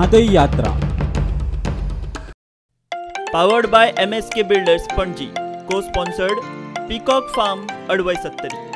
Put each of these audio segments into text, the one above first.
महादई यात्रा. Powered by MSK Builders Panji, co-sponsored Peacock Farm अडवई सत्तरी.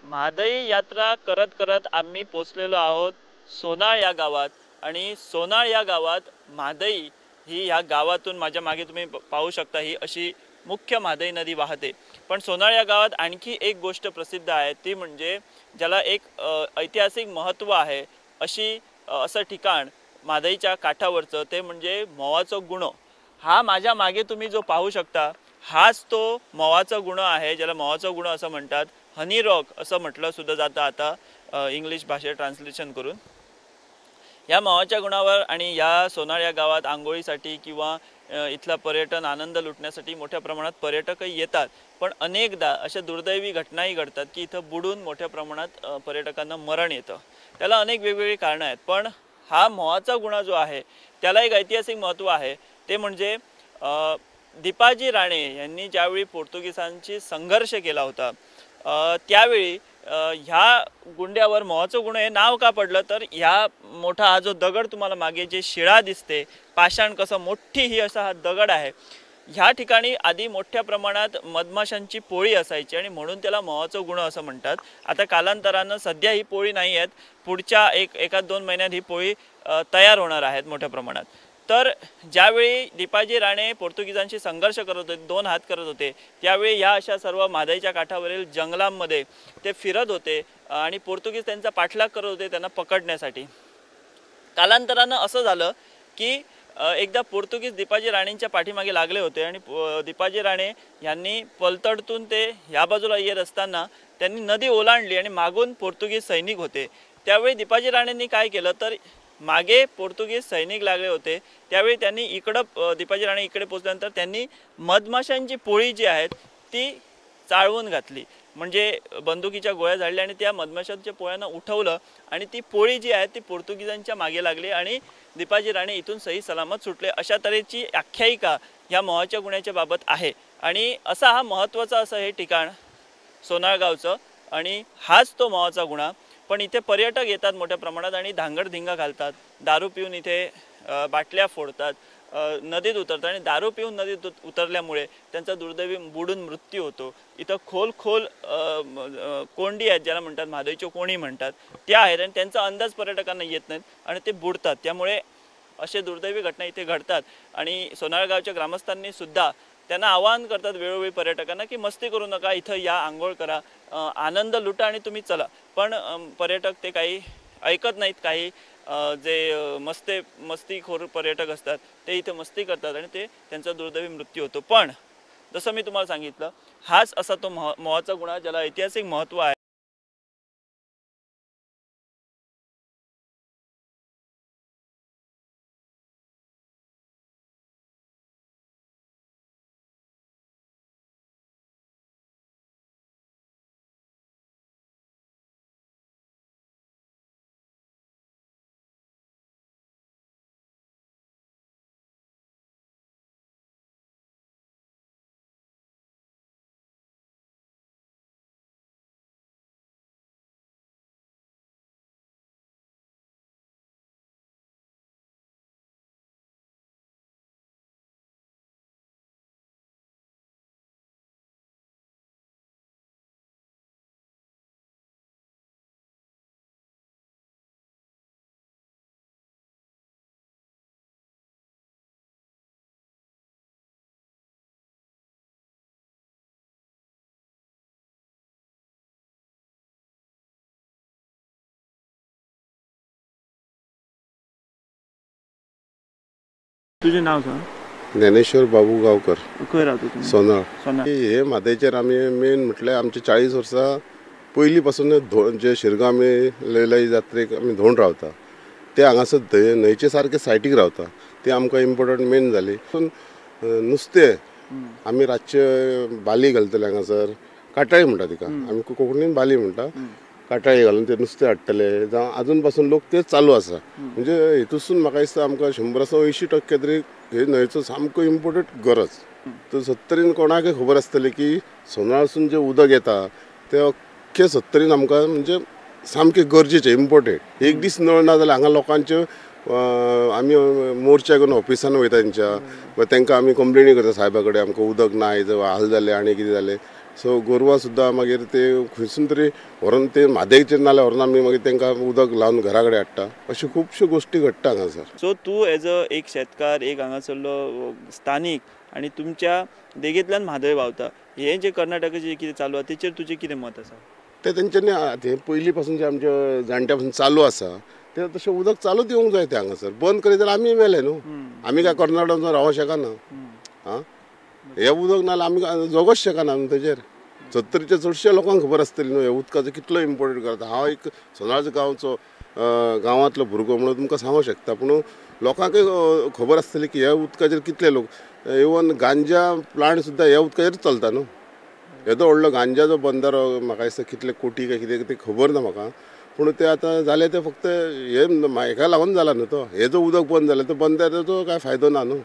महादई यात्रा करत करत आम्ही पोचलेलो आहोत सोनाळ या गावात. आणि सोनाळ या गावात महादई ही या गावातून माझ्या मागे तुम्ही पाहू शकता ही अशी मुख्य महादई नदी वाहते. पण सोनाळ या गावात आणखी एक गोष्ट प्रसिद्ध आहे, ती म्हणजे ज्याला एक ऐतिहासिक महत्त्व आहे असं ठिकाण महादईच्या काठावरचं, ते म्हणजे मोवाचं गुणं. हा माझ्या मागे तुम्ही जो पाहू शकता हाच तो मोवाचा गुण आहे, ज्याला मोवाचा गुण असं म्हणतात. हनी रॉक असं म्हटलं सुद्धा जातं आता इंग्लिश भाषेत ट्रान्सलेशन करून. या मोवाच्या गुणावर आणि या सोनाळ या गावात आंघोळीसाठी किंवा इथला पर्यटन आनंद लुटण्यासाठी मोठ्या प्रमाणात पर्यटकही येतात. पण अनेकदा अशा दुर्दैवी घटनाही घडतात की इथं बुडून मोठ्या प्रमाणात पर्यटकांना मरण येतं. त्याला अनेक वेगवेगळी कारणं आहेत. पण हा मोवाचा गुणा जो आहे त्याला एक ऐतिहासिक महत्त्व आहे. ते म्हणजे दीपाजी राणे यांनी ज्यावेळी पोर्तुगीजांशी संघर्ष केला होता त्यावेळी ह्या गुंड्यावर मोवाचं गुण हे नाव का पडलं, तर ह्या मोठा हा जो दगड तुम्हाला मागे जे शिळा दिसते, पाषाण कसं मोठी ही असा हा दगड आहे, ह्या ठिकाणी आधी मोठ्या प्रमाणात मधमाशांची पोळी असायची आणि म्हणून त्याला मोवाचं गुण असं म्हणतात. आता कालांतरानं सध्या ही पोळी नाही आहेत, पुढच्या एका 2 महिन्यात ही पोळी तयार होणार आहेत मोठ्या प्रमाणात. तर ज्यावेळी दीपाजी राणे पोर्तुगीजांशी संघर्ष करत होते, 2 हात करत होते, त्यावेळी ह्या अशा सर्व महादईच्या काठावरील जंगलांमध्ये ते फिरत होते आणि पोर्तुगीज त्यांचा पाठलाग करत होते त्यांना पकडण्यासाठी. कालांतरानं असं झालं की एकदा पोर्तुगीज दीपाजी राणेंच्या पाठीमागे लागले होते आणि दीपाजी राणे यांनी पलतडतून ते ह्या बाजूला येत असताना त्यांनी नदी ओलांडली आणि मागून पोर्तुगीज सैनिक होते. त्यावेळी दीपाजी राणेंनी काय केलं, तर मागे पोर्तुगीज सैनिक लागले होते, त्यावेळी त्यांनी दीपाजी राणे इकडे पोचल्यानंतर त्यांनी मधमाशांची पोळी जी आहेत ती चाळवून घातली. म्हणजे बंदुकीच्या गोळ्या झाडल्या आणि त्या मधमाशांच्या पोळ्यांना उठवलं आणि ती पोळी जी आहे ती पोर्तुगीजांच्या मागे लागली आणि दीपाजी राणे इथून सही सलामत सुटले. अशा तऱ्हेची आख्यायिका या मोवाच्या गुण्याच्या बाबत आहे. आणि असा हा महत्त्वाचा असं हे ठिकाण सोनाळ गावचं आणि हाच तो मोवाचा गुणा. पण इथे पर्यटक येतात मोठ्या प्रमाणात आणि धांगडधिंगा घालतात, दारू पिऊन इथे बाटल्या फोडतात, नदीत उतरतात आणि दारू पिऊन नदीत उतरल्यामुळे त्यांचा दुर्दैवी बुडून मृत्यू होतो. इथं खोल कोंडी आहेत, ज्याला म्हणतात महादईची कोणी म्हणतात, त्या आहेत आणि त्यांचा अंदाज पर्यटकांना येत नाहीत आणि ते बुडतात. त्यामुळे असे दुर्दैवी घटना इथे घडतात. आणि सोनाळ गावच्या ग्रामस्थांनी सुद्धा त्यांना आवाहन करतात वेळोवेळी पर्यटकांना की मस्ती करू नका, इथं या, आंघोळ करा, आनंद लुटा आणि तुम्ही चला. पण पर्यटक ते काही ऐकत नाहीत. काही जे मस्तीखोर पर्यटक असतात ते इथे मस्ती करतात आणि त्यांचा दुर्दैवी मृत्यू होतो. पण जसं मी तुम्हाला सांगितलं, हाच असा तो मोवाचा गुणा ज्याला ऐतिहासिक महत्त्व आहे. तुझे नाव सांग. ज्ञानेश्वर बाबू गावकर खंय रावता तुम्ही? सोनाळ. सोनार. हे म्हादयचेर आमी मेन म्हटल्यार आमचे 40 वर्सां पयलीं पासून जे शिरगांव आमी लयलाई जात्रेक आमी धोंड रावता ते हांगासर न्हंयचे सारके सायटीक रावता. ते आमकां इम्पोर्टंट मेन जाली. नुस्तें आमी रातचे बाली घालतले हांगासर, काटाळी म्हणटा तिका आमी कोंकणीन बाली म्हणटा. काटाळी घालून ते नुस्तें हाडटले जावं आजून पासून लोक ते चालू आसा. म्हणजे हेतूसून म्हाका दिसता आमकां 100-80% तरी हे न्हंयचो सामको इम्पोर्टंट गरज. तर 70 कोणाकय खबर आसतली की सोनाळसून जे उदक येता ते अख्खे 70 आमकां म्हणजे सामकें गरजेचें इम्पोर्टंट. एक दीस नळ ना जाल्यार हांगा लोकांच्यो आमी मोर्चा करून ऑफिसान वयता तेंच्या, तांकां आमी कंप्लेनी करता साहेबा कडेन आमकां उदक ना हेजो हाल जाले आनी कितें जालें. सो गोरवां सुद्दां मागीर ते खंयसून तरी व्हरून ते म्हादयचेर नाल्यार व्हरून आमी मागीर तांकां उदक लावन घरा कडेन हाडटा. अश्यो खुबश्यो गोश्टी घडटा हांगासर. सो तूं एज अ एक शेतकार, एक हांगासरलो स्थानीक आनी तुमच्या देगेंतल्यान म्हादय व्हांवता, हे जे कर्नाटकाचें कितें चालू आसा तेचेर तुजें कितें मत आसा? ते तेंच्यांनी ते पयलीं पासून जे आमच्या जाणट्या पासून चालू आसा ते तशें उदक चालूच येवंक जाय. ते हांगासर बंद करीत जाल्यार आमी मेले न्हू. आमी काय कर्नाटकान रावंक शकना. आं हे उदक नाल्यार आमी जगोच शकना न्हू. तेजेर 70च्या चडशे लोकांक खबर आसतली न्हू हे उदकाचो कितलो इम्पोर्टंट करता. हांव एक सोनाळच्या गांवचो गांवांतलो भुरगो म्हणून तुमकां सांगूंक शकता. पूण लोकांकय खबर आसतली की ह्या उदकाचेर कितले लोक इवन गांजा प्लांट सुद्दां ह्या उदकाचेर चलता न्हू. येदो व्हडलो गांजाचो बंदारो म्हाका दिसता कितले कोटी काय कितें ते खबर ना म्हाका. पूण ते आतां जालें ते फक्त हे हेका लागून जाला न्हू. तो हे जो उदक बंद जालें तो बंदाराचो काय फायदो ना न्हू.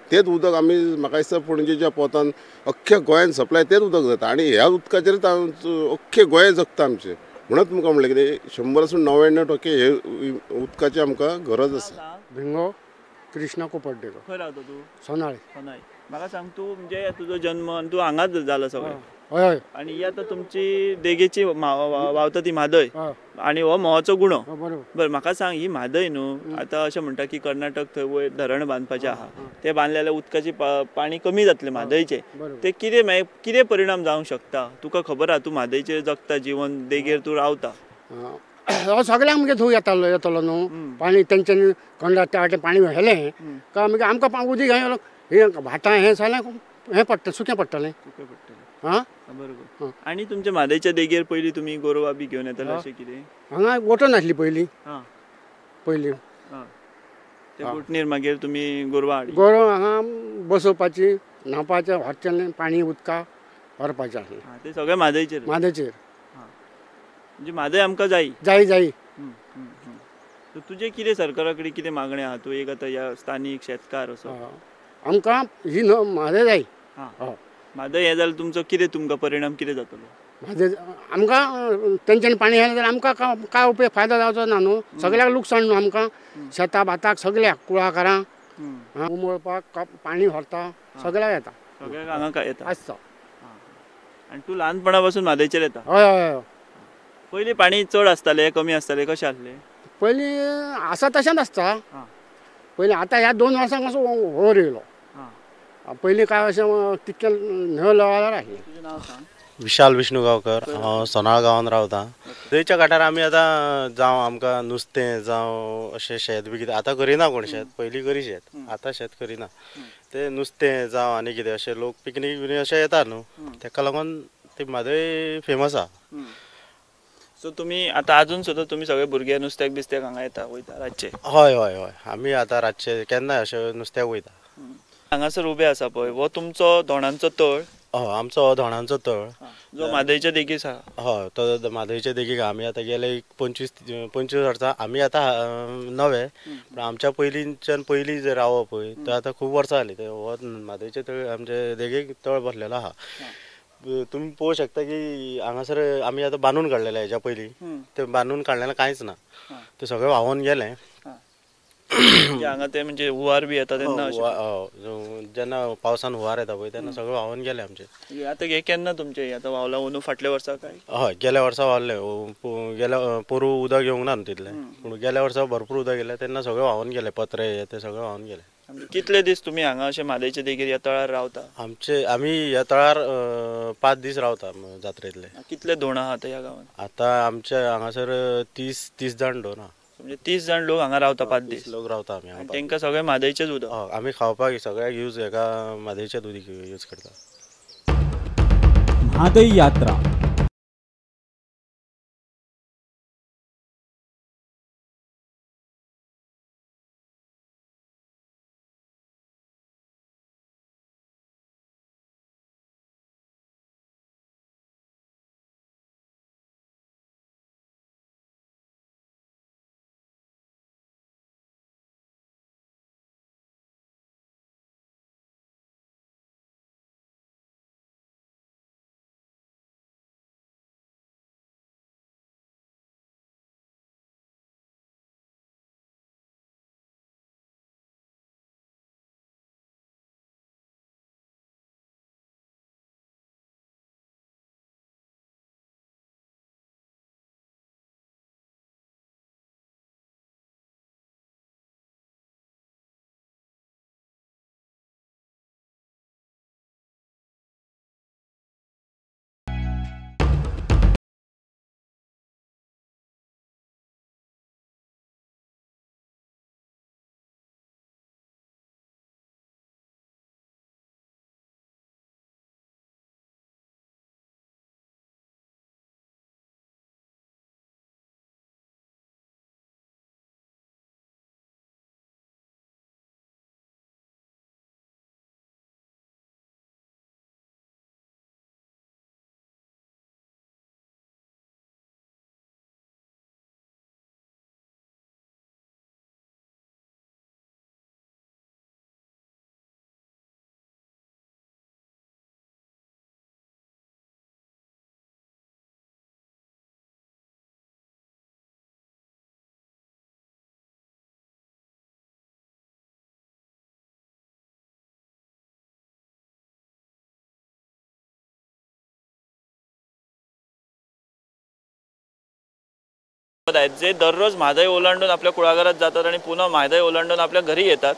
तेच उदक आमी म्हाका दिसता पणजेच्या पोतान अख्ख्या गोंयान सप्लाय तेच उदक जाता आनी ह्या उदकाचेरच अख्खे गोंय जगता आमचे. म्हणून तुमकां म्हणलें कितें 100-99% हे उदकाची आमकां गरज आसा. भिंगो कृष्णा कोपर्डेकर. खंय रावता तूं? सोनाळे. सोनाय. म्हाका सांग, तूं म्हणजे तुजो जन्म आनी तूं हांगाच जाला सगळें. हय हय. आनी ही आतां तुमची देगेची व्हांवता ती म्हादय आनी हो मोहोचो गुणो. बरोबर. बरं, म्हाका सांग, ही म्हादय न्हू आतां अशें म्हणटा की कर्नाटक थंय वयर धरण बांदपाचें आहा. ते बांदले जाल्यार उदकाची पाणी कमी जातलें म्हादयचें. ते कितें परिणाम जावंक शकता? तुका खबर आहा, तूं म्हादयचेर जगता, जीवन देगेर तूं रावता. सगळ्यांक आमगे धू येतलो न्हू. पाणी तेंच्यांनी कंडक्टर वाटें पाणी व्हेलें काय मागीर आमकां उदीक हे भाटां हें जाल्यार हें पडटा सुकें पडटलें. हां बरोबर. आनी तुमच्या म्हादयच्या देगेर पयलीं तुमी गोरवां बी घेवन येताले अशें कितें? हांगा वोटो नासली पयलीं. पयलीं त्या बोटणीर मागीर तुमी गोरवां हाडली. गोरवां हांगा बसोवपाची, न्हावपाचें, व्हरचें पाणी उदकां व्हरपाचें आसलें. ते सगळें म्हादयचेर. म्हादयचेर म्हणजे म्हादय आमकां जायी. जायी. तुजें कितें सरकारा कडेन कितें मागणें आहा? तूं एक आतां ह्या स्थानीक शेतकार असो. आमकां ही म्हादय जायी. म्हादय हें जाल्यार तुमचो कितें तुमकां परिणाम कितें जातलो? म्हादय आमकां तेंच्यांनी पाणी घालें जाल्यार आमकां काय उपेग फायदो जावचो ना न्हू. सगळ्याक लुकसाण न्हू आमकां. शेतां भाताक सगळ्याक कुळागरां उमळपाक पाणी व्हरता सगळ्याक येता. सगळ्याक हांगा काय येता आसता. आनी तूं ल्हानपणा पासून म्हादयचेर येता? हय हय. पयलीं पाणी चड आसतालें कमी आसतालें कशें आसलें? पयलीं आसा तशेंच आसता. पयलीं आतां ह्या 2 वर्सांक मातसो व्हर येयलो. पयलीं काय अशें तितकें न्हय लवार आसलें. तुजें नांव सांग. विशाल विष्णू गांवकर. हांव सोनाळ गांवांत रावतां. न्हंयच्या कांठार आमी आतां जावं आमकां नुस्तें जावं अशें शेत बी कितें आतां करिना कोण शेत. पयलीं करी शेत, आतां शेत करिना. ते नुस्तें जावं आनी कितें अशें लोक पिकनीक बी अशें येता न्हू. तेका लागून ती म्हादय फेमस आहा. सो तुमी आतां आजून सुद्दां तुमी सगळे भुरगे नुस्त्याक बिस्त्याक हांगा येता वयता रातचे? हय हय हय. आमी आतां रातचे केन्नाय अशें नुस्त्याक वयता. हांगासर उबे आसा पळय, हो तुमचो धोणांचो तळ? हय, आमचो हो धोणांचो तळ. जो म्हादयच्या देगेक आहा? हय, तो म्हादयच्या देगेक आमी आतां गेले 25 वर्सां. आमी आतां नवे, पूण आमच्या पयलीं जे रावप पळय ते आतां खूब वर्सां जालीं. हो म्हादयचे तळ आमचे देगेक तळ बसलेलो आहा. तुमी पळोवंक शकता की हांगासर आमी आतां बांदून काडलेले हेच्या पयलीं. ते बांदून काडलेलें कांयच ना. ते सगळें व्हांवून गेलें. हांगा ते म्हणजे हुंवार बी येता तेन्ना? जेन्ना पावसान हुंवार येता पळय तेन्ना सगळें व्हांवून गेलें आमचें. आतां हे केन्ना तुमचें आतां व्हांवलां अंदू फाटल्या वर्सा काय? हय, गेल्या वर्सा व्हांवलें. गेल्या पोरू उदक येवंक ना न्हू तितलें. पूण गेल्या वर्सा भरपूर उदक येयलें तेन्ना सगळें व्हांवून गेलें. पत्रे ते सगळें व्हांवून गेलें. कितले दीस तुमी हांगा अशें म्हादयच्या देगेर ह्या तळार रावता? आमी ह्या तळार 5 दीस रावता जात्रेंतले. कितले धोण आहात ह्या गांवांत? आतां आमच्या हांगासर 30 जाण धोण आहा. म्हणजे 30 जण लोक हांगा रावता 5 दीस लोक रावता आमी आणि हांगा. तांकां सगळे म्हादयचेच उदक. आमी खावपाक सगळ्याक यूज हेका म्हादयचेच उदीक यूज करता. म्हादई यात्रा आहेत जे दररोज म्हादय ओलांडून आपल्या कुळागरात जातात आणि पुन्हा म्हादय ओलांडून आपल्या घरी येतात.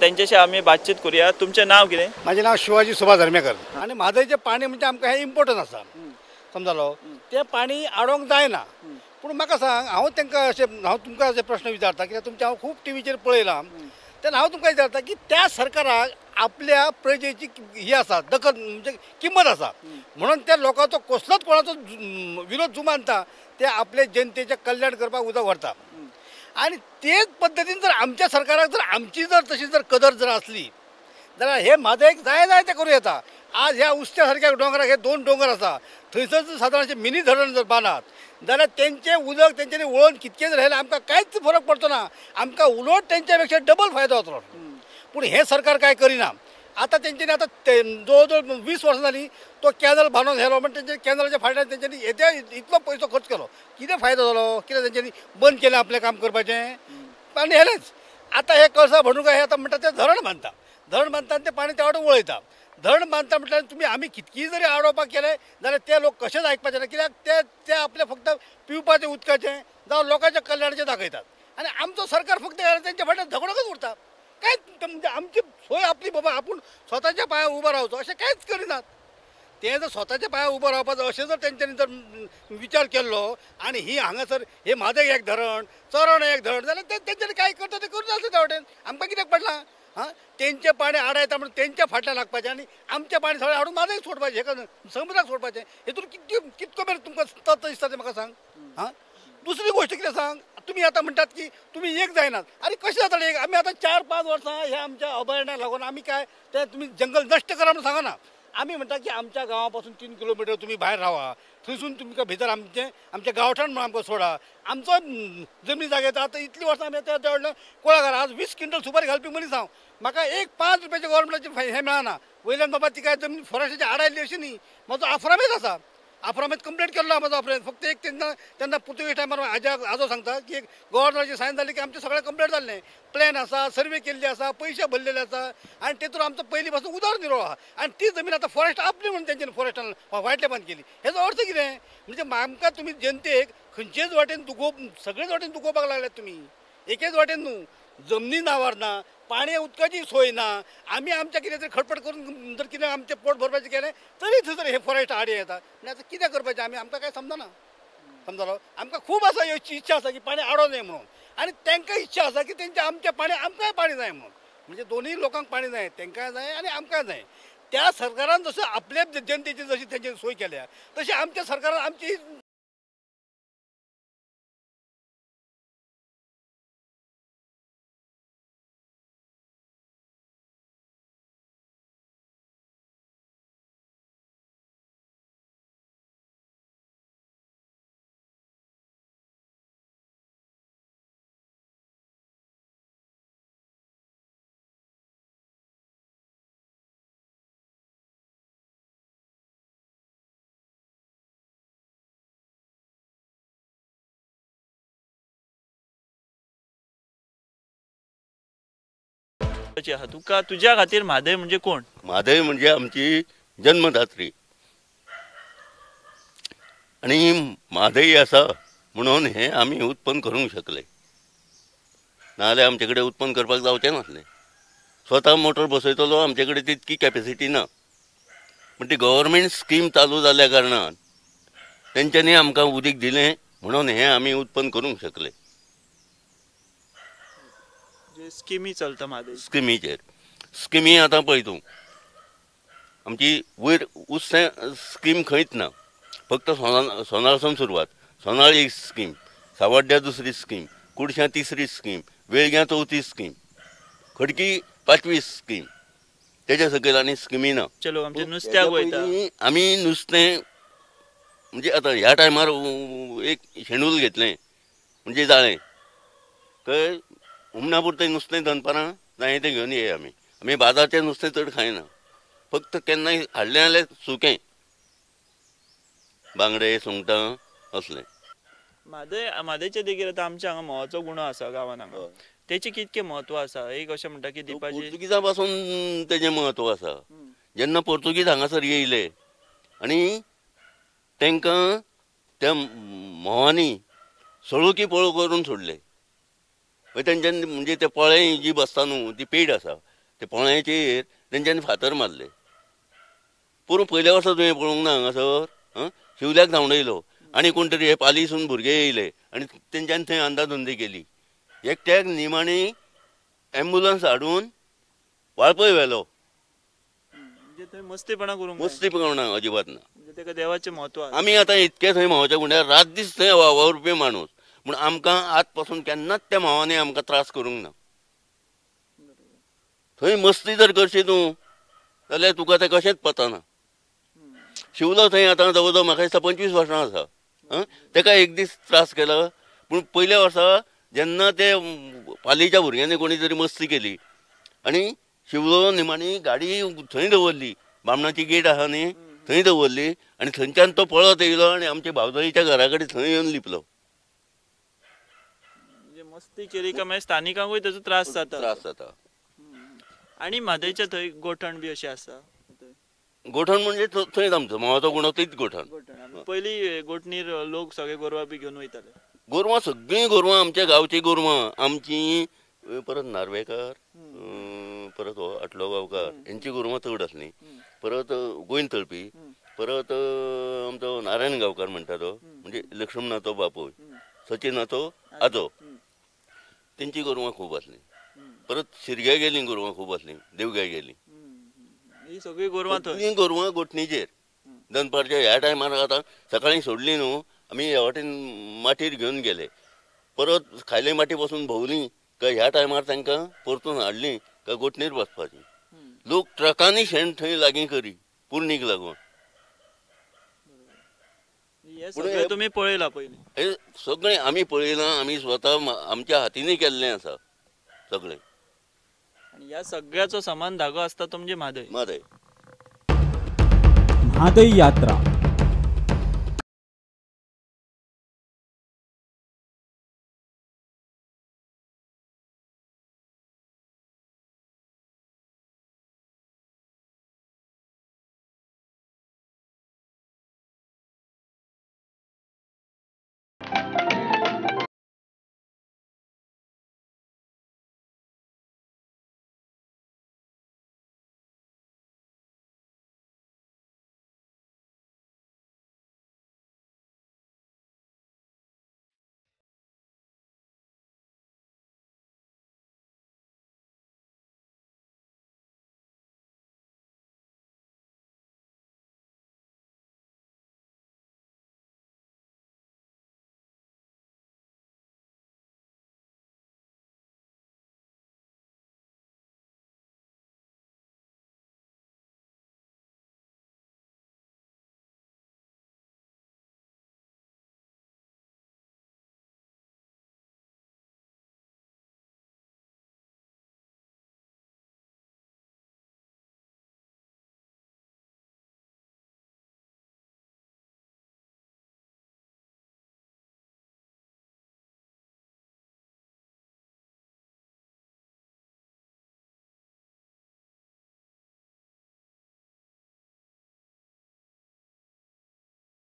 त्यांच्याशी आम्ही बातचीत करूया. तुमचे नाव कितें? माझे नाव शिवाजी सुभाष धर्मेकर. आणि म्हादयचें पाणी म्हणजे आमकां हे इम्पॉर्टंट आसा समजलो. ते पाणी आडोवंक जायना. पूण म्हाका सांग, हांव तांकां अशें हांव तुमकां अशें प्रश्न विचारता कित्याक तुमचे हांव खूब टीव्हीचेर पळयलां. तेन्ना हांव तुमकां विचारता की त्या सरकाराक आपल्या प्रजेची ही आसा दखल म्हणजे किंमत आसा म्हणून त्या लोकांचो कसलोच कोणाचो विरोध जुमानता ते आपले जनतेचें कल्याण करपाक उदक व्हरता. आणि तेच पद्दतीन जर आमच्या सरकाराक जर आमची जर तशी जर कदर जर असली जाल्यार हे म्हादयक जाय ते करूं येता. आज ह्या उस्त्या सारक्या डोंगराक हे 2 दोंगर आसा थंयसर जर सादारणशे मिनी धरण जर बांदत जाल्यार तेंचें उदक तेंच्यांनी वळोवन कितकें जर राहिलें आमकां कांयच फरक पडचो ना. आमकां उलट तेंच्या पेक्षा डबल फायदो जातलो. पूण हे सरकार काय करिना. आतां तेंच्यांनी आतां जवळ जवळ 20 वर्सां जालीं तो कॅनल बांदून गेलो पण तेंच्या कॅनलाच्या फाटल्यान तेंच्यांनी येद्या इतलो पयसो खर्च केलो. कितें फायदो जालो? कितें तेंच्यांनी बंद केलें आपलें काम करपाचें आनी हेलेंच. आतां हे कळसा भरून हे आतां म्हणटा तें धरण बांदता. धरण बांदता आनी तें पाणी त्या वाटेन वळयता. धरण बांदता म्हटल्यार तुमी आमी कितकीय जरी आडोवपाक केलें जाल्यार ते लोक कशेंच आयकपाचे ना. कित्याक ते आपले फक्त पिवपाचें उदकाचें जावं लोकांच्या कल्याणाचें दाखयतात. आनी आमचो सरकार फक्त तेंच्या फाटल्यान झगडोच उरता. कांयच म्हणजे आमची सोय आपली बाबा आपूण स्वताच्या पांयार उबो रावचो अशें कांयच करिनात. ते जर स्वताच्या पांयार उबो रावपाचो अशें जर तेंच्यांनी जर विचार केल्लो आनी ही हांगासर हे म्हादय एक धरण चरण एक धरण जाल्यार ते तेंच्यांनी काय करता ते करून आसता त्या वाटेन. आमकां कित्याक पडलां? तेंचें पाणी आडायता म्हणून तेंच्या फाटल्यान लागपाचें आनी आमचें पाणी सगळें हाडून म्हादयक सोडपाचें हेका समुद्राक सोडपाचें. हेतून कितको मेरेन तुमकां तथ्य दिसता तें म्हाका सांग. दुसरी गोष्ट कितें सांग, तुम्ही आता म्हणतात की तुम्ही एक जायनात. अरे कशें जातालें एक? आमी आतां 4-5 वर्सां ह्या आमच्या अभयारण्याक लागून आमी काय ते तुम्ही जंगल नश्ट करा म्हणून सांगना. आमी म्हणटा की आमच्या गांवापासून 3 किलोमीटर तुम्ही भायर रावा. थंयसून तुमकां भितर आमचें गांवठाण म्हणून आमकां सोडा. आमचो जमनी जागेता आतां इतलीं वर्सां आमी त्या व्हडल्या कुळागर आज 20 क्विंटल सुपारी घालपी मनीस हांव. म्हाका एक 5 रुपयाचे गव्हर्मेंटाचे हे मेळना. वयल्यान बाबा ती काय जमीन फॉरेस्टाची आडायल्ली अशी न्ही. म्हाजो आफ्रामेत आसा. आफ्रामेत कंप्लेंट केल्लो म्हाजो आफ्रामेत. फक्त एक तेन्ना पुर्तुगेज टायमार आजो सांगता की एक गव्हर्नराची सायन जाली की आमचें सगळें कंप्लेंट जाल्लें. प्लॅन आसा, सर्वे केल्ली आसा, पयशे भरलेले आसा आनी तेतून आमचो पयलीं पासून उदरनिर्वाह आहा. आनी ती जमीन आतां फॉरेस्ट आपली म्हणून तेंच्यांनी फॉरेस्टान वायटले बंद केली. हेजो अर्थ कितें? म्हणजे आमकां तुमी जनतेक खंयचेच वाटेन सगळेच वाटेन दुखोवपाक लागल्यात तुमी. एकेच वाटेन न्हू. जमनी नांवार ना, पाणी उदकाची सोय ना. आमी आमच्या कितें तरी खटपट करून जर कितें आमचें पोट भरपाचें केलें तरी थंयसर हे फॉरेस्ट आडी येता. आनी आतां कितें करपाचें आमी? आमकां कांय समजना. समजलो? आमकां खूब आसा इच्छा आसा की पाणी आडो न्हय म्हणून. आणि त्यांका इच्छा असा की त्यांच्या आमच्या पाणी आमकांय पाणी जाय म्हणून, म्हणजे दोन्ही लोकांक पाणी जाय, त्यांकाय जाय आणि आमकांय जाय. त्या सरकारान जसं आपल्या जनतेची जशी त्यांची सोय केल्या तशी आमच्या सरकारान आमची आहा. तुका तुझ्या खातीर म्हादय म्हणजे कोण? म्हादय म्हणजे आमची जन्मदात्री आणि म्हादय आसा म्हणून हे आमी उत्पन्न करूंक शकले, नाजाल्यार आमचे कडेन उत्पन्न करपाक जावचें नासलें. स्वता मोटर बसयतलो आमचे कडेन तितकी कॅपेसिटी ना, पण ती गव्हर्मेंट स्कीम चालू जाल्ल्या कारणान तेंच्यांनी आमकां उदीक दिलें म्हणून हे आमी उत्पन्न करूंक शकले. जे स्किमी चलता म्हादय स्किमी आतां पळय तूं, आमची वयर उस्तें स्कीम खंयच ना, फक्त सोनारसून सुरवात. सोनार एक स्कीम, सावड्ड्या दुसरी स्कीम, कुडश्यां तिसरी स्कीम, वेळग्यां चवथी स्कीम, खडकी 5वी स्कीम, तेच्या सकयल आनी स्किमी ना. चलो आमचे नुस्त्याक वयता. आमी नुस्तें म्हणजे आतां ह्या टायमार एक शेड्यूल घेतलें म्हणजे जालें खंय हुमणा पुरतें नुस्तें दनपारां जाय तें घेवन येया आमी बाजारचें नुस्तें चड खायना, फक्त केन्नाय हाडलें जाल्यार सुकें, बांगडे सुंगटां असलें. म्हादयच्या देगेर आतां आमच्या हांगा म्होवाचो गुणो आसा गांवान हांगा, तेचे कितकें म्हत्व आसा? एक अशें म्हणटा की दिपाची पोर्तुगीजां पासून तेजें म्हत्व आसा. जेन्ना पोर्तुगीज हांगासर येयले आनी तांकां त्या म्होवांनी सळुकी पळो करून सोडले. तेंच्यांनी म्हणजे ते पोळे जी बसता न्हू ती पेड आसा, ते पोळ्याचेर तेंच्यांनी फातर मारले. पूण पयल्या वर्सा तुवें पळोवंक ना हांगासर शिवल्याक धांवडयलो आनी कोण तरी हे पालीसून भुरगे येयले आनी तेंच्यांनी थंय अंदाधुंदी केली. एकट्याक निमाणी एम्बुलन्स हाडून वाळपय व्हेलो. म्हणजे थंय मस्तीपणा करूंक मस्ती पळोवना अजिबात ना. म्हणजे तेका देवाचें म्हत्व आसा. आमी आतां इतके थंय म्हावाच्या गुंड्यार रात दीस थंय वावुरपी माणूस, पूण आमकां आज पासून केन्नाच त्या म्हावांनी आमकां त्रास करूंक ना. थंय मस्ती जर करशी तूं जाल्यार तुका तें कशेंच पतना. शिवलो थंय आतां जवळ जवळ म्हाका दिसता 25 वर्सां आसा. तेका एक दीस त्रास केलो, पूण पयल्या वर्सा जेन्ना ते पालीच्या भुरग्यांनी कोणी तरी मस्ती केली आनी शिवलो निमाणी गाडी थंय दवरली, बामणाची गेट आहा न्ही थंय दवरली आनी थंयच्यान तो पळत येयलो आनी आमच्या भावजईच्या घरा कडेन थंय येवन लिपलो. म्हणजे मस्ती केली काय मागीर स्थानिकांकूय तेजो त्रास जाता. आनी म्हादयच्या थंय गोठण बी अशें आसा. गोठण म्हणजे थंयच आमचो म्हावाचो गुणो तीच गोठण. पयलीं गोठणीर लोक सगळे गोरवां बी घेवन वयताले. गोरवां सगळीं गोरवां आमच्या गांवची गोरवां आमची, परत नार्वेकार, परत हो आटलो गांवकार हेंची गोरवां चड आसलीं, परत गोंयन तळपी, परत आमचो नारायण गांवकार म्हणटा तो म्हणजे लक्ष्मणाचो बापूय, सचिनाचो आजो, तेंची गोरवां खूब आसलीं. परत शिरग्या गेलीं गोरवां खूब आसलीं, देवग्या गेलीं. ही सगळीं गोरवां थंय. सगळीं गोरवां गोठणीचेर दनपारच्या ह्या टायमार आतां सकाळीं सोडलीं न्हू आमी ह्या वाटेन माटीर घेवन गेले, परत खायले माटी पासून भोंवलीं काय ह्या टायमार तांकां परतून हाडलीं काय गोठणीर बसपाचीं. लोक ट्रकांनी शेण थंय लागीं करी पुरणीक लागून. हे सगळें तुमी पळयलां पयलीं? हे सगळें आमी पळयलां, आमी स्वता आमच्या हातींनी केल्लें आसा सगळें. आनी ह्या सगळ्याचो समान धागो आसता तो म्हणजे म्हादय. म्हादय यात्रा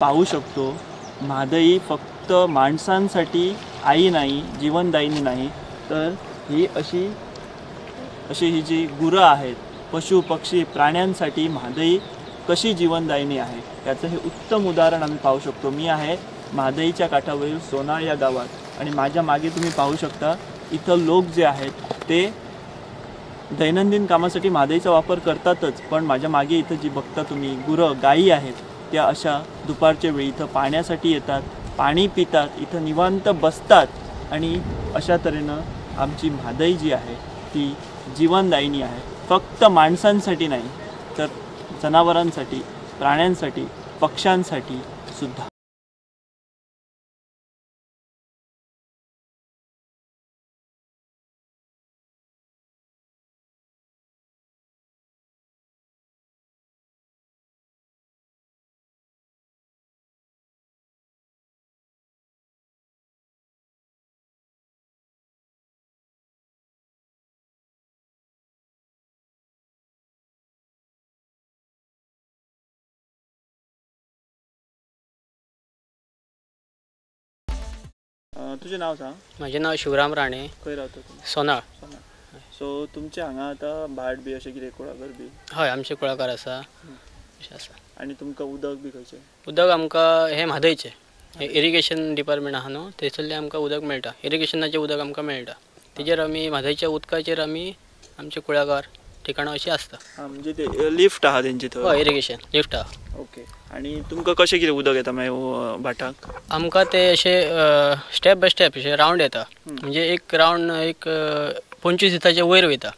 पाहू शकतो म्हादई फक्त माणसांसाठी आई नाही, जीवनदायिनी नाही, तर ही अशी ही जी गुरं आहेत, पशु पक्षी प्राण्यांसाठी म्हादई कशी जीवनदायिनी आहे याचं हे उत्तम उदाहरण आम्ही पाहू शकतो. मी आहे म्हादईच्या काठावरील सोनाळ या गावात आणि माझ्या मागे तुम्ही पाहू शकता इथं लोक जे आहेत ते दैनंदिन कामासाठी म्हादईचा वापर करतातच, पण माझ्या मागे इथं जी बघता तुम्ही गुरं गायी आहेत त्या अशा दुपारच्या वेळी इथं पाण्यासाठी येतात, पाणी पितात, इथं निवांत बसतात आणि अशा तऱ्हेनं आमची म्हादई जी आहे ती जीवनदायिनी आहे. फक्त माणसांसाठी नाही तर जनावरांसाठी, प्राण्यांसाठी, पक्ष्यांसाठी सुद्धा. तुझे नाव सांग. माझे नाव शिवराम राणे. खंय रावता तूं? सोनाळ. सो तुमचे हांगा आतां भाट बी अशें कितें कुळागर बी? हय, आमचे कुळागर आसा. अशें आसा. आनी तुमकां उदक बी खंयचें? उदक आमकां हे म्हादईचें इरिगेशन डिपार्टमेंट आहा न्हू, थंयसरलें आमकां उदक मेळटा. इरिगेशनाचें उदक आमकां मेळटा. तेजेर आमी म्हादईच्या उदकाचेर आमी आमचे कुळागर ठिकाणां अशीं आसता. म्हणजे ते लिफ्ट आहा तेंची थंय? हय, इरिगेशन लिफ्ट आहा. ओके. आनी तुमकां कशें कितें उदक येता मागीर भाटाक? आमकां ते अशें स्टेप बाय स्टेप अशें रावंड येता. म्हणजे एक रावंड एक 25 दिसाचे वयर वयता.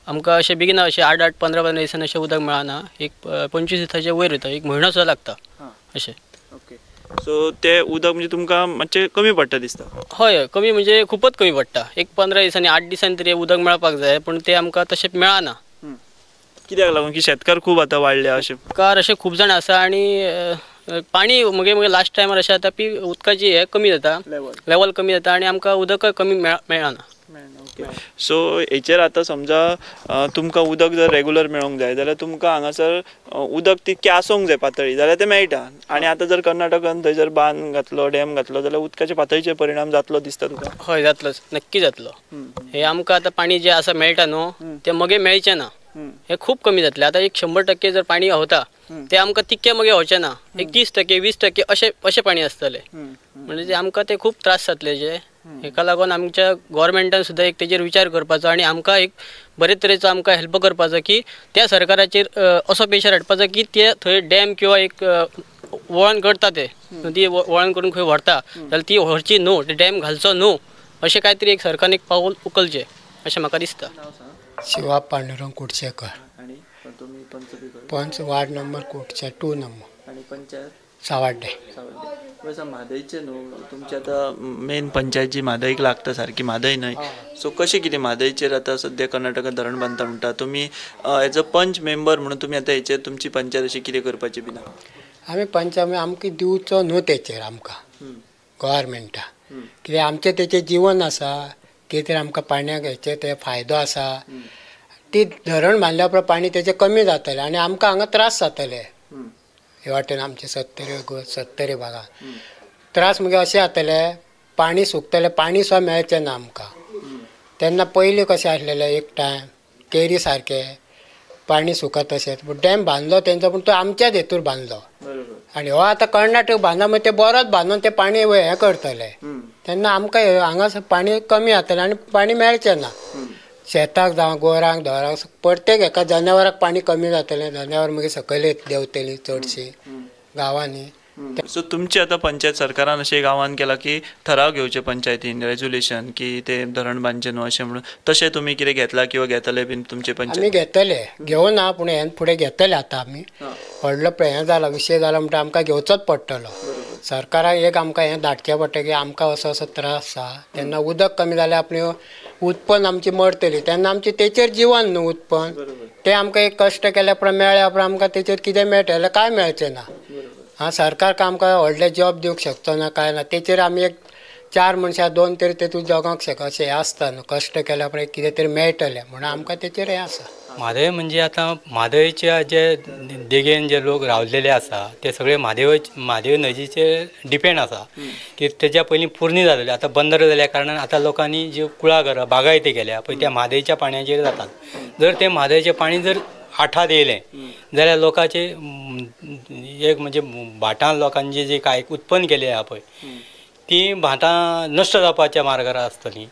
आमकां अशें बेगीन अशें 8-8, 15-15 दिसांनी अशें उदक मेळना. एक 25 दिसाचे वयर वयता. एक म्हयनो सुद्दां लागता अशें. ओके. सो ते उदक म्हणजे तुमकां मातशें कमी पडटा दिसता? हय, कमी म्हणजे खूपच कमी पडटा. एक 15 दिसांनी 8 दिसांनी तरी उदक मेळपाक जाय, पण ते आमकां तशें मेळना. कित्याक लागून की शेतकार खूब आतां वाडल्या अशें? कार अशे खूब जाण आसा आणि पाणी मगे लास्ट टायमार अशें जाता की उदकाची हे कमी जाता, लेवल कमी जाता आणि आमकां उदक कमी मेळना. सो हेचेर आतां समजा तुमकां उदक जर रेगुलर मेळोंक जाय जाल्यार तुमकां हांगासर उदक तितकें आसूंक जाय पातळी, जाल्यार तें मेळटा. आनी आतां जर कर्नाटकान थंय जर बांद घातलो, डॅम घातलो जाल्यार उदकाच्या पातळीचेर परिणाम जातलो दिसता तुका? हय, जातलोच, नक्की जातलो. हे आमकां आतां पाणी जे आसा मेळटा न्हू ते मगे मेळचें ना. हे खूप कमी जातले. आता एक 100% जर पाणी होता ते आमकां तितके मगे होवचें ना. एक 30%, 20% अशें पाणी आसतलें. म्हणजे आमकां ते खूप त्रास जातले. जे हेका लागून आमच्या गव्हर्मेंटान सुद्दां एक तेजेर विचार करपाचो आणि आमकां एक बरे तरेचो आमकां हेल्प करपाचो की त्या सरकाराचेर असो प्रेशर हाडपाचो की ते थंय डॅम किंवा एक वळण करता ते नदी वळण करून खंय व्हरता जाल्यार ती व्हरची न्हू, ते डॅम घालचो न्हू, अशें कांय तरी एक सरकारन एक पाऊल उखलचें अशें म्हाका दिसता. शिवा पांडुरंग कुडचेकर. आणि तुम्ही पंच वार्ड नंबर कोटचे 2 नंबर. आणि पंचायत सावड्डे. वयसा म्हादईचे न्हू, तुमची आतां मेन पंचायत जी म्हादईक लागता सारकी म्हादई न्हय. सो कशें कितें म्हादईचेर आतां सद्या कर्नाटकात धरण बांदता म्हणटा तुमी, एज अ पंच मेंबर म्हणून तुमी आतां हेचेर तुमची पंचायत अशी कितें करपाची बी ना? आमी पंच आमकां दिवचो न्हू तेचेर आमकां गव्हर्मेंटा, कित्याक आमचें तेचें जीवन आसा. कितें आमकां पाण्याक हेचे ते फायदो आसा. ती धरण बांदल्या उपरांत पाणी तेचें कमी जातलें आनी आमकां हांगा त्रास जातले. हे वाटेन आमचे 70 भागात त्रास म्हणजे अशें जातले, पाणी सुकतलें, पाणी सुद्दां मेळचें ना आमकां. तेन्ना पयलीं कशें आसलेलें, एक टायम केरी सारकें पाणी सुकत तशेंच, पूण डॅम बांदलो तेंचो, पूण तो आमच्याच हेतूर बांदलो. आनी हो आतां कर्नाटक बांदला म्हणजे ते बरोच बांदून ते पाणी हें करतले. तेन्ना आमकां हांगा पाणी कमी जातलें आनी पाणी मेळचें ना. शेताक जावं गोरांक धोरांक प्रत्येक हेका जनावरांक पाणी कमी जातलें. जनावर मागीर सकयल देंवतलीं चडशीं गांवांनी. सो तुमची आतां पंचायत सरकारान अशें गांवान केला की ठराव घेवचे पंचायतीन रेजोल्युशन की ते धरण बांदचें न्हू अशें म्हणून, तशें तुमी कितें घेतला किंवा घेतले बीन तुमचे पंचायत? आमी घेतले, घेवना, पूण हें फुडें घेतले. आतां आमी व्हडलो हें जाला, विशय जाला म्हणटा आमकां घेवचोच पडटलो. सरकाराक एक आमकां हें धाडचें पडटा की आमकां असो असो त्रास आसा, तेन्ना उदक कमी जाल्यार आपली उत्पन्न आमची मरतली, तेन्ना आमचें तेचेर जिवन न्हू उत्पन्न. ते आमकां एक कश्ट केल्या उपरांत मेळ्ळ्या उपरांत आमकां तेचेर कितें मेळटलें जाल्यार कांय मेळचें ना. सरकार आमकां व्हडले जॉब दिवंक शकचो ना, कांय ना. तेचेर आमी एक 4 मनशां 2 तरी तेतून जगोंक शकता अशें आसता न्हू. कश्ट केल्या उपरांत कितें तरी मेळटलें म्हणून आमकां तेचेर हें आसा. म्हादय म्हणजे आता म्हादयच्या जे देगेन जे लोक रावलेले आसा ते सगळे म्हादय न्हंयचेर डिपेंड आसा की तेच्या पयलीं पुरणी जालेले आता बंदर जाल्या कारणान आता लोकांनी जे कुळागरां बागायती केल्या पळय त्या म्हादयच्या पाण्याचेर जातात जर ते म्हादयचें पाणी जर आठात येयलें जाल्यार लोकांचे एक म्हणजे भाटां लोकांचे जे काय उत्पन्न केलें आहा पळय ती भाटां नश्ट जावपाच्या मार्गार आसतली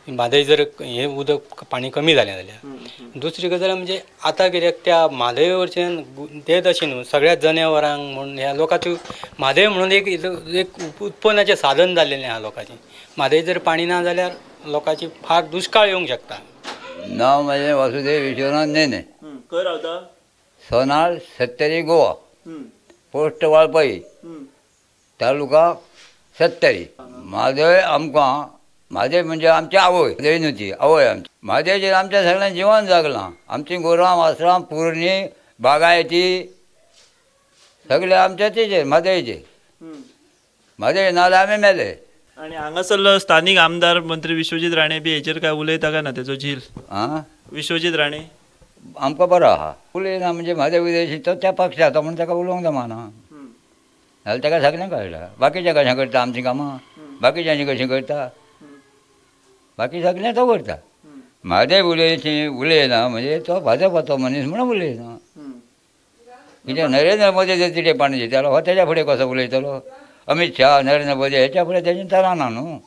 म्हादय जर हे उदक पाणी कमी जालें जाल्यार दुसरी गजाल म्हणजे आतां कित्याक त्या म्हादय वरच्यान ते तशें न्हू सगळ्या जनावरांक म्हणून ह्या लोकांचे म्हादय म्हणून एक उत्पन्नाचें साधन जाल्लेलें आहा लोकांचें म्हादय जर पाणी ना जाल्यार लोकांची फार दुश्काळ येवंक शकता. नांव म्हजें वासुदेव विश्वनाथ नेने. खंय रावता? सोनार सत्तरी गोवा. पोस्ट वाळपई तालुका सत्तरी. म्हादय आमकां म्हादय म्हणजे आमची आवय न्हूती आवय आमची म्हादयचेर आमच्या सगळ्यांक जिवन जगलां आमची गोरवां वासरां पुरणी बागायती सगळे आमच्या तेचेर म्हादयचेर म्हादय नाल्यार आमी मेले. आणि हांगासरलो स्थानीक आमदार मंत्री विश्वजीत राणे बी हेचेर काय उलयता काय ना तेजो झील? विश्वजीत राणे आमकां बरो आहा उलयना म्हणजे म्हादय विदेशी तो त्या पक्षाचो म्हणून ताका उलोवंक जमाना जाल्यार ताका सगळें कळटा बाकीच्या कशें करता आमची कामां बाकीच्यांनी कशीं करता बाकी सगळें तो करता. म्हादय उलयना म्हणजे तो भाजपाचो मनीस म्हणून उलयना कित्याक नरेंद्र मोदी जर तिथे पाणी दितालो हो तेच्या फुडें कसो उलयतलो अमित शाह नरेंद्र मोदी हेच्या फुडें तेजें चलना न्हू.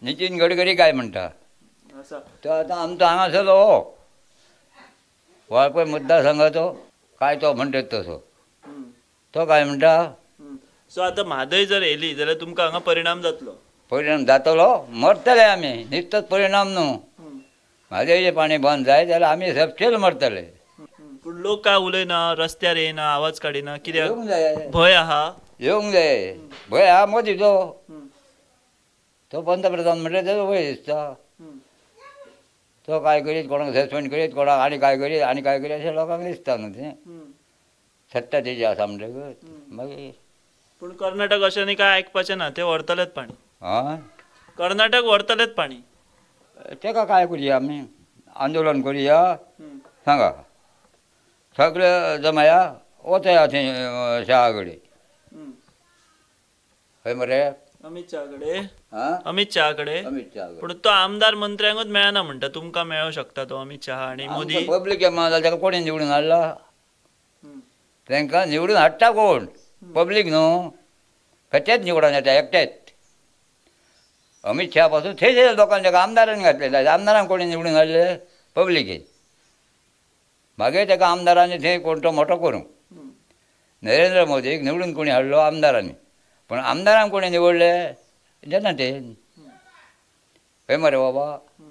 नितीन गडकरी काय म्हणटा तो आतां आमचो हांगासरलो हो वाळपय मतदारसंघाचो काय तो म्हणटात तसो तो काय म्हणटा. सो आतां म्हादय जर येयली जाल्यार तुमकां हांगा परिणाम जातलो? परिणाम जातलो मरतले आमी निश्चित परिणाम न्हू. म्हादयचें पाणी बंद जाय जाल्यार आमी सबसेल मरतले. पूण लोक काय उलयना रस्त्यार येयना आवाज काडिना कित्याक? येवंक जाय भंय आहा? येवंक जाय भंय आहा मोदीचो तो पंतप्रधान म्हणल्यार तेजो भंय दिसता तो काय करीत कोणाक सस्पेंड करीत कोणाक आनी काय करीत अशें लोकांक दिसता न्हू तें सत्ता तेजी आसा म्हणटकच मागीर. पूण कर्नाटक अशें न्ही काय आयकपाचें ना ते व्हरतलेच पाणी. कर्नाटक व्हरतलेच पाणी तेका काय करुया आमी आंदोलन करुया सांगा सगळे जमया वचया थंय शाहा कडेन खंय मरे अमित शाह कडेन पूण तो आमदार मंत्र्यांकूच मेळना म्हणटा तुमकां मेळूं शकता तो अमित शाह आनी मोदी. पब्लीक मेळना ताका कोणी निवडून हाडला तांकां निवडून हाडटा कोण पब्लीक न्हू खंयचेच निवडून येता एकटेच. अमित शाह पासून थंयचे लोकांनी ताका आमदारांनी घातलेले आमदारांक कोणी निवडून हाडले पब्लिकेन मागीर ताका आमदारांनी थंय कोण तो मोठो करूंक. नरेंद्र मोदीक निवडून कोणी हाडलो आमदारांनी पण आमदारांक कोणी निवडले जनतेन खंय मरे बाबा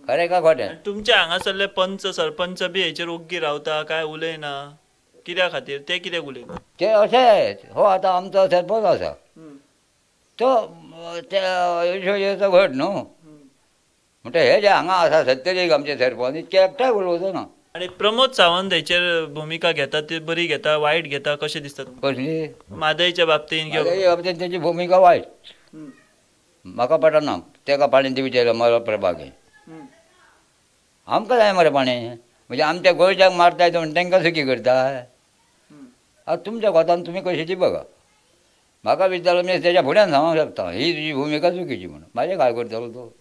खरें काय खोटें. तुमच्या हांगासरले पंच सरपंच बी हेचेर ओग्गी रावता काय उलयना कित्या खातीर ते कित्याक उलयना? ते अशेंच हो आतां आमचो सरपंच आसा तो त्या घट न्हू म्हणटा हे जे हांगा आसा सत्तरीक आमचे सरपंच इतके एकठांय उलोवचो ना. आणि प्रमोद सावंत हेचेर भुमिका घेता ती बरी घेता वायट घेता कशें दिसता तुमकां? कसली म्हादयच्या बाबतीन बाबतीन तेजी भुमिका वायट म्हाका पटना. तेका पाणी दिवचें मरो प्रभागे आमकां जाय मरे पाणी म्हणजे आमच्या गोंयच्याक मारताय म्हण तांकां सुखी करताय. आतां तुमच्या कोतान तुमी कशी ती बघा म्हाका विचारलो मी तेच्या फुड्यान सांगूंक शकता ही तुजी भुमिका चुकीची म्हणून म्हाजें काय करतलो तो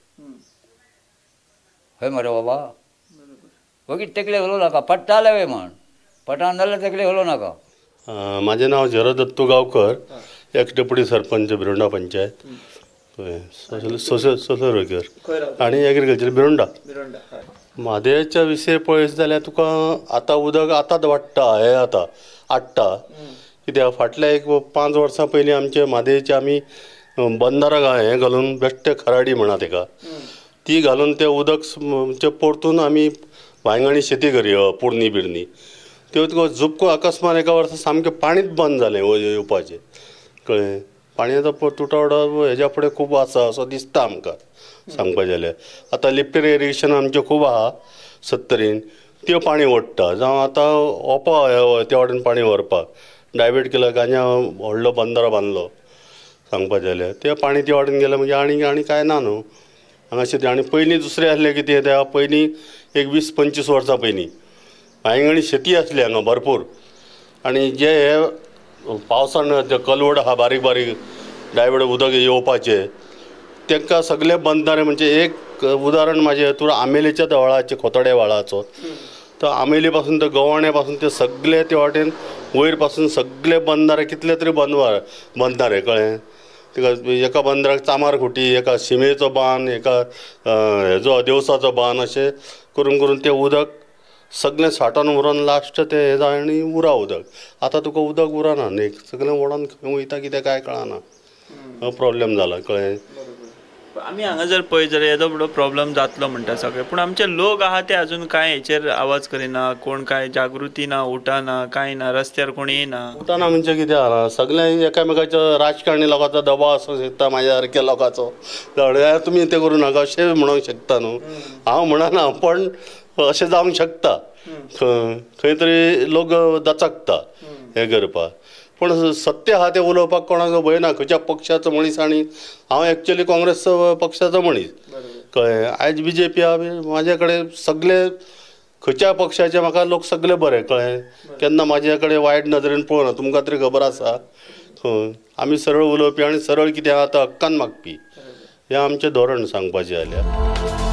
खंय मरे बाबा वगीत तकले उलोव नाका पडटाले वे म्हण पटान जाल्यार तकले उलोव नाका. माझे नाव Jarad Dattu Gaonkar ex deputy sarpanch Bironda panchayat social worker आणि एग्रीकल्चर बिरोंडा. म्हादयच्या विशय पळयत जाल्यार तुका आतां उदक आतांच वाडटा हे आतां आडटा कित्याक फाटल्या एक 5 वर्सां पयलीं आमचे म्हादयचे आमी बंदाराक हें घालून बेश्टे खराडी म्हणा तेका ती घालून तें उदक परतून आमी वांयगणी शेती करया पुरणी बिरणी त्यो तुका झुपको अकस्मात एका वर्सा सामकें पाणीच बंद जालें येवपाचें कळ्ळें. पाणयाचो तुटवडो हेज्या फुडें खूब आसा असो दिसता आमकां सांगपाचें जाल्यार. आतां लिफ्टेड इरिगेशन आमचें खूब आहा सत्तरीन त्यो पाणी ओडटा जावं आतां ओपा त्या वाटेन पाणी व्हरपाक डायवर्ट केला गांजा व्हडलो बंदारो बांदलो सांगपाचें जाल्यार तें पाणी त्या वाटेन गेलें म्हणजे आनी कांय ना न्हू हांगा शेती. आनी पयलीं दुसरें आसलें कितें त्या पयलीं एक 20-25 वर्सां पयलीं हांगणी शेती असली हांगा भरपूर आणि जे हे पावसान जे कलवड आहा बारीक बारीक डायवड उदक येवपाचें तांकां सगळे बंधारे म्हणजे एक उदाहरण माझे हेतून आमेलीच्या देवळाचे खोतडे व्हाळाचो तर आमेली पासून ते गवणे पासून ते सगळे ते वाटेन वयर पासून सगळे बंधारे कितले तरी बंधारे कळ्ळें तिका एका बंधाराक चामार खुटी एका शिमेचो बांद एका हेजो देवसाचो बांद अशें करून करून तें उदक सगळें साठोवन उरोन लास्ट ते हे जाय आनी उरा उदक आतां तुका उदक उरना न्ही सगळें ओडोन खंय वयता कितें कांय कळना हो प्रॉब्लेम जाला कळ्ळें आमी हांगा जर पळयत जाल्यार येदो व्हडलो प्रॉब्लेम जातलो म्हणटा सगळे पूण आमचे लोक आहा ते अजून कांय हेचेर आवाज करिना कोण कांय जागृती ना उठाना कांय ना रस्त्यार कोण येना उठाना म्हणजे कितें जाला सगळें एकामेकाच्या राजकारणी लोकांचो दबाव आसूंक शकता म्हाज्या सारक्या लोकांचो तुमी तें करूं नाका अशें म्हणूंक शकता न्हू हांव म्हणना पण अशें जावंक शकता खंय तरी लोक दचकता हें करपाक पण सत्य आहा तें उलोवपाक कोणाक भंय ना खंयच्या पक्षाचो मनीस आनी हांव एक्चुअली काँग्रेस पक्षाचो मनीस कळ्ळें आयज BJP आहा म्हाजे कडेन सगळे खंयच्या पक्षाचे म्हाका लोक सगळे बरे कळ्ळें केन्ना म्हाजे कडेन वायट नदरेन पळोवना तुमकां तरी खबर आसा आमी सरळ उलोवपी आनी सरळ कितें आहा तो हक्कान मागपी हें आमचें धोरण सांगपाचें जाल्यार